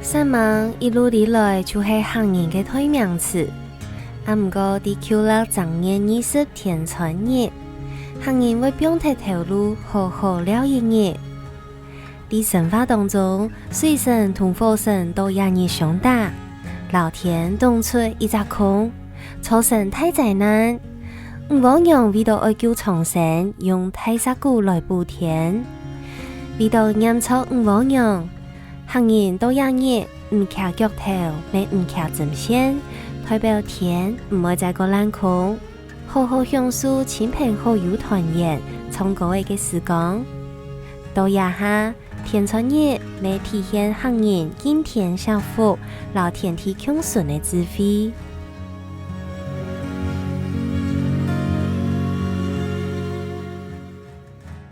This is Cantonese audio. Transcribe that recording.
山盟一路以來就是行人的代名詞。不過，在秋樂正月20天穿日，行人會表達頭路，好好聊一日。在神話當中，水神同火神都日日相打，老天動出一隻空，造成大災難。吳王娘為了愛救蒼生，用大殺鼓來補天。為了嚴懲吳王娘，行人都日日唔徛腳頭，咪唔徛針線，代表天唔會再過冷空，好好享受親朋好友團圓、唱歌嘅時光。到夜下天穿日，咪體現行人敬天惜福、老天地共順嘅智慧。